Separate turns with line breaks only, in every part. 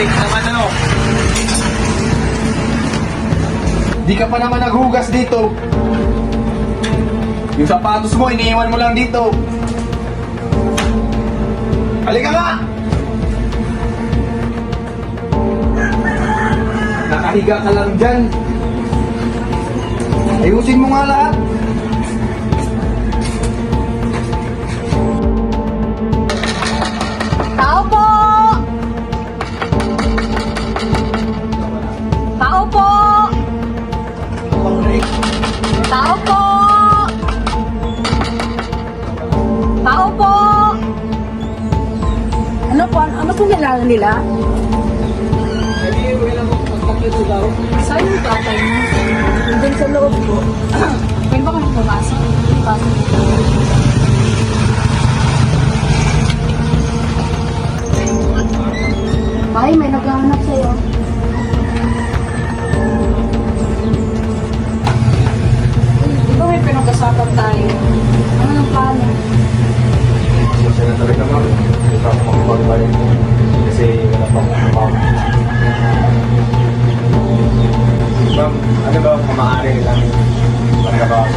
Balik naman ano.
Di ka pa naman naghugas dito. Yung sapatos mo, iniiwan mo lang dito. Halika nga! Nakahiga ka lang dyan. Ayusin mo nga lahat.
Tao po! Tao po! Tao po! Tao po! Ano po? Ano pong kailangan nila? Saan yung tatay mo? Doon sa loob po. Pwede ba kami pumasok? Pasok. Ay, may naghahanap sa'yo. Di ba may pinag-usapan tayo? Ano ng plano?
Kasi na talaga ma'am. Hindi pa ako makipagbalik. Kasi wala pa akong trabaho. Ma'am, ano ba kung maaari lang magtrabaho?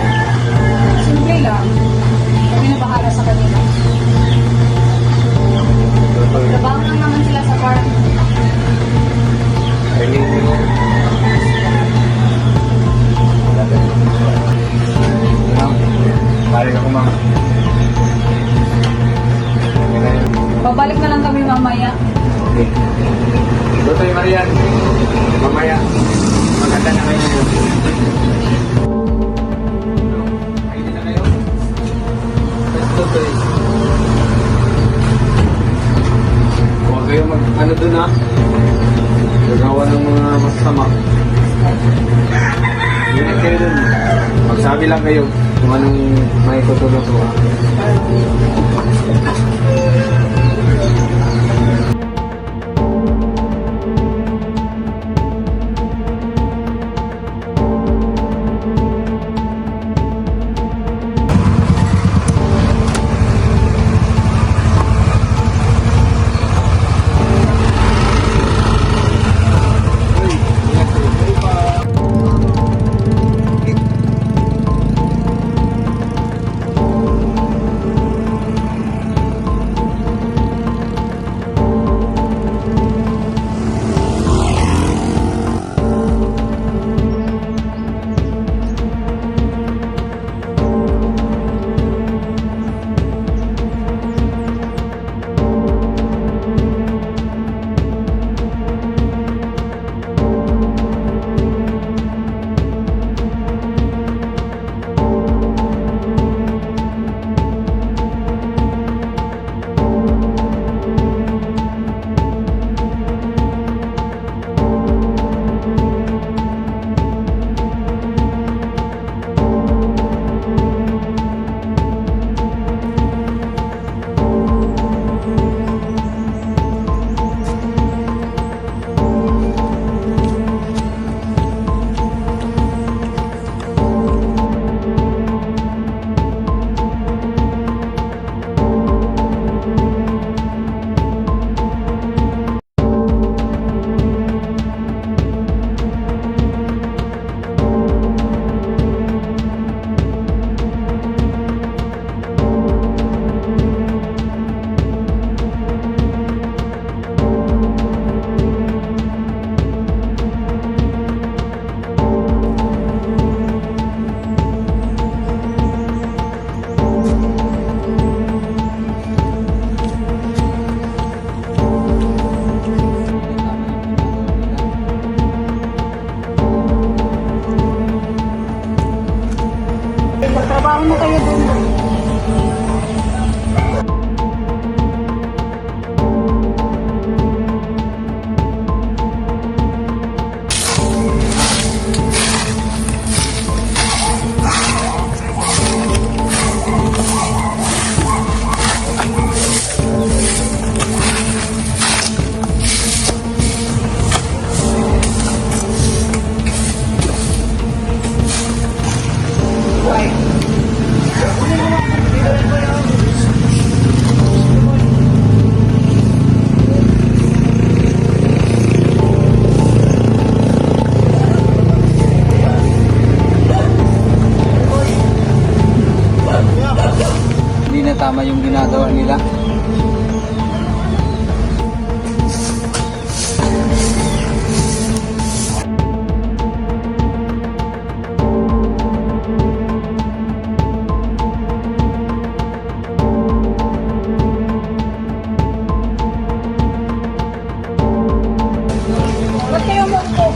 Simple lang. Kami na bahala sa kanila. Trabaho lang naman sila sa farm.
Rinig mo. Ma'am, maaari ako ma'am. Okay na yun.
Babalik na lang kami mamaya.
Okay. Tutoy Marian, mamaya. Maganda na kayo ngayon. Kainin na kayo? Yes, Tutoy. Huwag kayo ano dun ha? Gagawa ng mga masama. Ingat kayo dun. Magsabi lang kayo kung anong may tutulong ko ha.
po.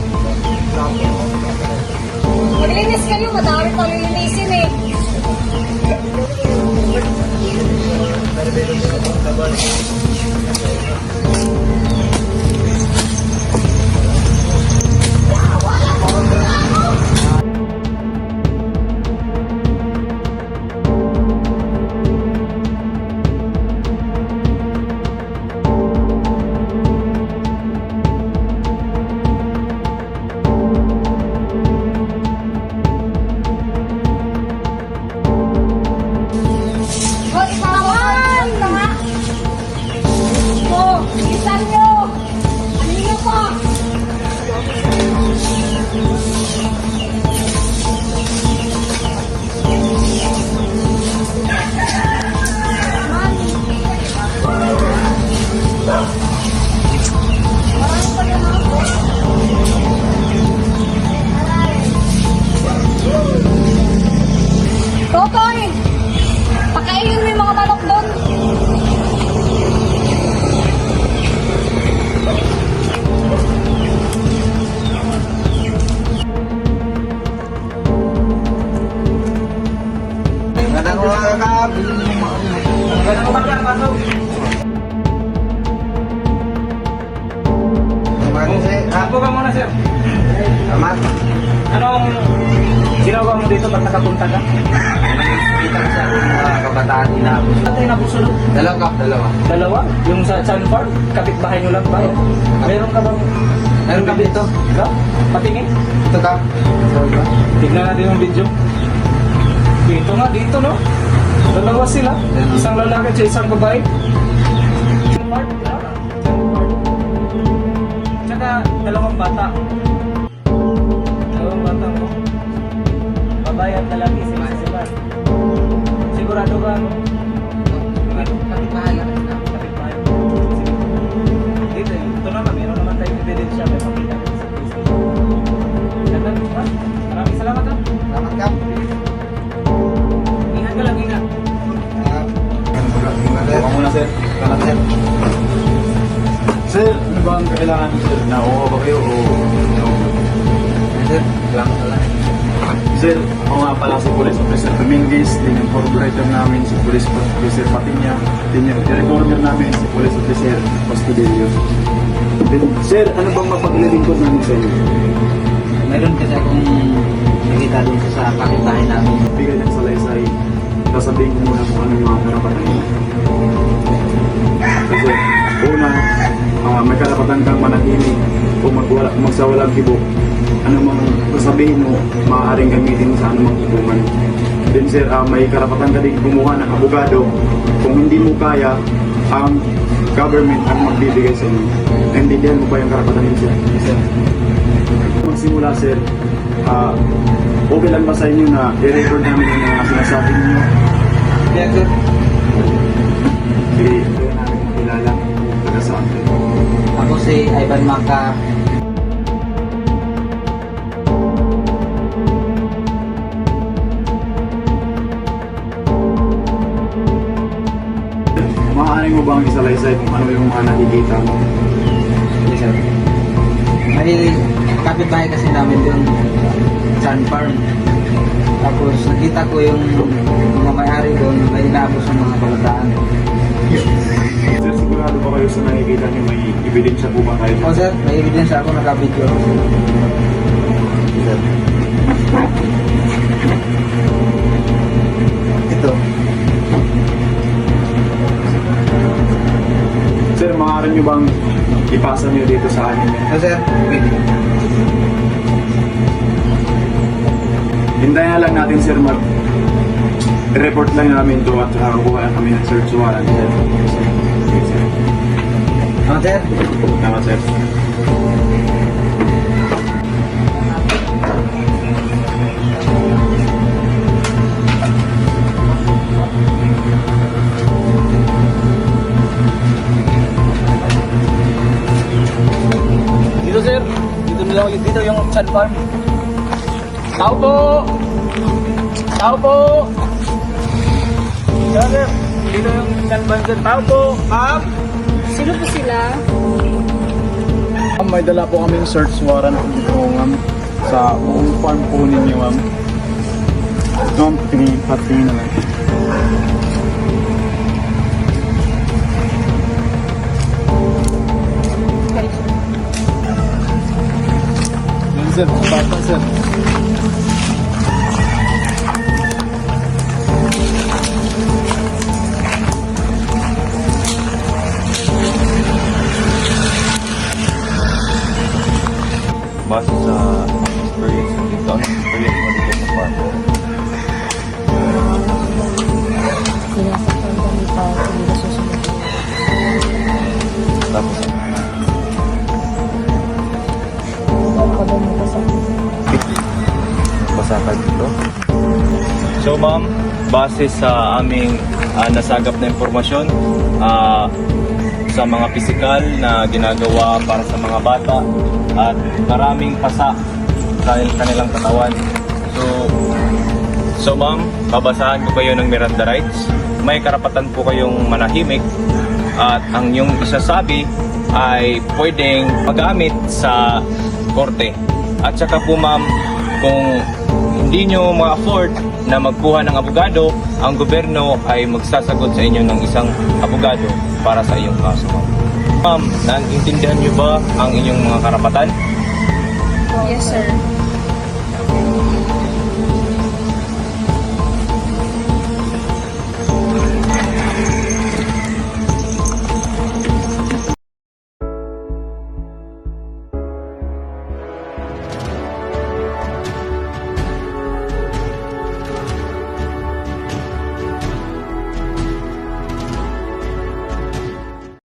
Maglinis kayo, madami pa lilinisin eh. Hoy, tawan! Tanga! Oh, isan nyo! Kanino pa? Totoy! Pakainin mo yung mga manok doon.
Magandang umaga,
Magandang umaga, pasok. Apo ka muna, sir.
Salamat.
Anong ginagawa mo dito? Ba't nakapunta ka?
Kita ko sa mga kabataan inabot.
At ay nabusunod?
Dalawa.
Dalawa? Yung sa Sun Farm? Kapitbahay nyo lang ba? Meron ka bang...
Meron ka dito?
Ka? Patingin?
Ito ka?
Tignan natin yung video. Dito nga, dito no? Dalawa sila. Isang lalaki at isang babae. Sun Farm? Tsaka dalawang bata. Dalawang bata mo. Babae at lalaki sila. Sigurado ka, no?
Kapitbahay lang na.
Kapitbahay. Sige. Dito, ito naman. Meron naman tayong ebidensya. May makita natin sa Facebook. Ganda, ha? Maraming salamat, ha?
Salamat ka.
Ingat ka lang, ingat.
Mga muna, sir. Salamat, sir.
Sir, ano ba ang kailangan sir? Nauha ba kayo o
Sir, salamat ka lang.
Sir, ako nga pala si Police Officer Dominguez, din yung corporator namin si Police Officer Patiña, din yung recorder namin si Police Officer Postudillo. Then, sir, ano bang mapaglilingkod namin sa inyo?
Meron kasi akong nakita dun sa kapitbahay namin.
Bigay ng salaysay, sasabihin ko muna kung ano yung mga karapatan niyo. Kasi, una, may karapatan kang manahimik o magsawalang tibok. Ano mang sasabihin mo, maaaring gamitin sa anumang hukuman. Then sir, may karapatan ka din kumuha ng abogado. Kung hindi mo kaya, ang government ang magbibigay sa inyo. Naintindihan mo ba yung karapatan niyo, sir?
Sir,
Magsimula, sir, okay lang ba sa inyo na i-record namin yung mga sinasabi niyo?
yeah, sir.
Sige, ito namin makilala kung taga saan kayo.
Ako si Ivan Maka.
Maaaring mo bang isalaysay kung ano yung mga nakikita mo?
Yes, sir. May kapitbahay kasi namin yung Sun Farm. Tapos nakita ko yung mga may-ari doon, may inaabos ng mga kabataan.
Sir, sigurado ba kayo sa nakikita niyo may ebidensya po ba kayo?
O sir, may evidence ako naka-video.
Sir.
Ito.
Sir, maaari niyo bang ipasa niyo dito sa amin?
O sir, pwede.
Hintayin na lang natin, sir, report lang namin to at kukuha kami ng search warrant, sir. Sige, sir.
O sir,
Salamat, sir.
Dito, sir. Dito yung Sun Farm. Tao po! Tao po! Dito, sir. Dito yung Sun Farm, sir. Tao po! Ma'am!
Sino po sila?
May dala po kaming search warrant dito, ma'am, sa buong farm po ninyo, ma'am. Ito, ma'am, tingin na lang.
Okay, sir.
Yan, sir. Bata, sir.
Base sa experience mo dito, ano experience mo dito sa farm?
Sinasaktan kami pa, hindi na susunod.
Tapos,
Kapag mo kasi.
basa ka dito. So ma'am, base sa aming nasagap na impormasyon, sa mga pisikal na ginagawa para sa mga bata at maraming pasa sa kanilang katawan. So ma'am, babasahan ko kayo ng Miranda rights. May karapatan po kayong manahimik at ang inyong isasabi ay pwedeng magamit sa korte. At saka po ma'am, kung hindi nyo ma-afford na magkuha ng abogado, ang gobyerno ay magsasagot sa inyo ng isang abogado para sa iyong kaso. Ma'am, naiintindihan nyo ba ang inyong mga karapatan?
Yes, sir.